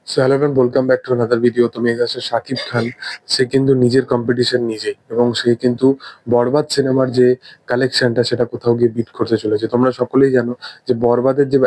So hello everyone, welcome back to another video. তো মেঘ আছে শাকিব খান, সে কিন্তু নিজের কম্পিটিশন নিজেই, এবং সে কিন্তু বরবাদ সিনেমার যে কালেকশনটা সেটা কোথাও গিয়ে বিট করতে চলেছে। তোমরা সকলেই জানো যে বরবাদের যে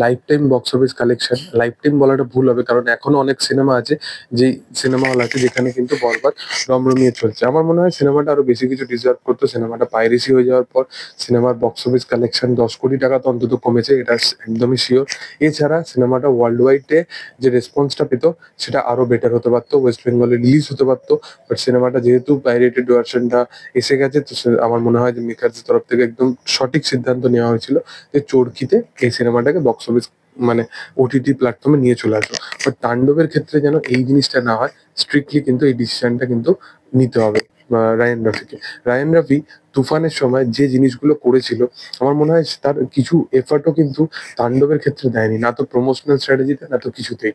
life time box office collection, life time বলাটা ভুল হবে, কারণ এখনো অনেক সিনেমা আছে, যেই সিনেমা হল আছে যেখানে কিন্তু বরবাদ রমরমিয়ে চলছে। আমার মনে হয় সিনেমাটা আরো বেশি কিছু ডিজার্ভ করতো। সিনেমাটা পাইরেসি হয়ে যাওয়ার পর সিনেমার বক্স অফিস কালেকশন 10 কোটি টাকা তো অন্তত কমেছে, এটা একদমই শিওর। এছাড়া সিনেমাটা ওয়ার্ল্ড ওয়াইডে যে রেসপন্সটা পেতো সেটা আরো বেটার হতে পারতো, ওয়েস্ট বেঙ্গলে রিলিজ হতে পারতো। বাট সিনেমাটা যেহেতু পাইরেটেড ভার্সনটা এসে গেছে, তো আমার মনে হয় যে মেকারদের তরফ থেকে একদম সঠিক সিদ্ধান্ত নেওয়া হয়েছিল যে চরকিতে এই সিনেমাটাকে বক্স অফিস মানে ওটিটি প্ল্যাটফর্মে নিয়ে চলে আসবে। বাট তাণ্ডবের ক্ষেত্রে যেন এই জিনিসটা না হয়, স্ট্রিক্টলি কিন্তু এই ডিসিশনটা কিন্তু নিতে হবে রায়ান রাফিকে। রায়ান রাফি তুফানের সময় যে জিনিসগুলো করেছিল, আমার মনে হয় তার কিছু এফার্টও কিন্তু তাণ্ডবের ক্ষেত্রে দেয়নি, না তো প্রমোশনাল স্ট্র্যাটেজিতে না তো কিছুতেই।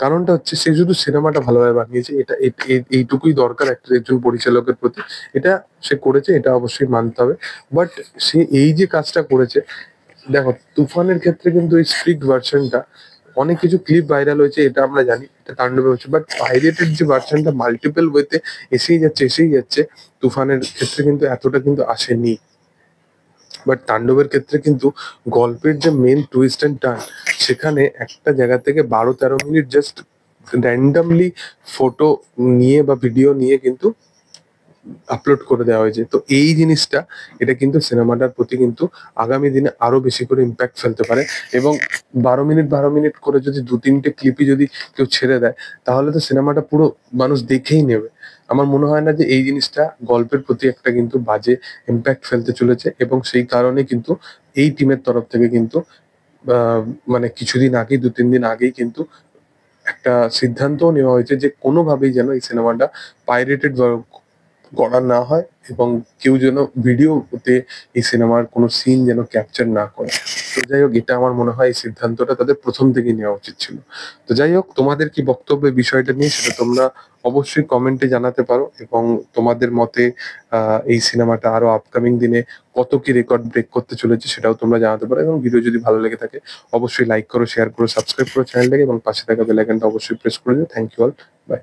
কারণটা হচ্ছে সে শুধু সিনেমাটা ভালোভাবে বানিয়েছে, এটা এইটুকুই দরকার একটা একজন পরিচালকের প্রতি। এটা সে করেছে, এটা অবশ্যই মানতে হবে। বাট সে এই যে কাজটা করেছে, দেখো তুফানের ক্ষেত্রে কিন্তু এই স্ট্রিক্ট ভার্সনটা, অনেক কিছু ক্লিপ ভাইরাল হয়েছে এটা আমরা জানি, এটা তাণ্ডবে হচ্ছে, বাট পাইরেটেড যে ভার্সনটা মাল্টিপল ওয়েতে এসেই যাচ্ছে, তুফানের ক্ষেত্রে কিন্তু এতটা কিন্তু আসেনি। বাট তাণ্ডবের ক্ষেত্রে কিন্তু গল্পের যে মেন টুইস্ট এন্ড টার্ন, সেখানে একটা জায়গা থেকে 12-13 মিনিট জাস্ট র্যান্ডামলি ফটো নিয়ে বা ভিডিও নিয়ে কিন্তু আপলোড করে দেওয়া হয়েছে। তো এই জিনিসটা, এটা কিন্তু সিনেমাটার প্রতি কিন্তু আগামী দিনে আরো বেশি করে ইম্প্যাক্ট ফেলতে পারে। এবং 12 মিনিট করে যদি 2-3টে ক্লিপই যদি কেউ ছেড়ে দেয়, তাহলে তো সিনেমাটা পুরো মানুষ দেখেই নেবে। আমার মনে হয় না যে এই জিনিসটা গল্পের প্রতি একটা কিন্তু বাজে ইম্প্যাক্ট ফেলতে চলেছে, এবং সেই কারণে কিন্তু এই টিমের তরফ থেকে কিন্তু আহ, মানে কিছুদিন আগেই, 2-3 দিন আগেই কিন্তু একটা সিদ্ধান্তও নেওয়া হয়েছে যে কোনোভাবেই যেন এই সিনেমাটা পাইরেটেড করা না হয়, এবং কেউ যেন ভিডিওতে এই সিনেমার কোনো সিন যেন ক্যাপচার না করে। তো যাই হোক, এটা আমার মনে হয় এই সিদ্ধান্তটা তাদের প্রথম থেকেই নেওয়া উচিত ছিল। তো যাই হোক, তোমাদের কি বক্তব্য এই বিষয়টা নিয়ে সেটা তোমরা অবশ্যই কমেন্টে জানাতে পারো, এবং তোমাদের মতে এই সিনেমাটা আরো আপকামিং দিনে কত কি রেকর্ড ব্রেক করতে চলেছে সেটাও তোমরা জানাতে পারো। এবং ভিডিও যদি ভালো লেগে থাকে অবশ্যই লাইক করো, শেয়ার করো, সাবস্ক্রাইব করো চ্যানেলটাকে, এবং পাশে থাকা বেল আইকনটা অবশ্যই প্রেস করে দিও। Thank you all, by.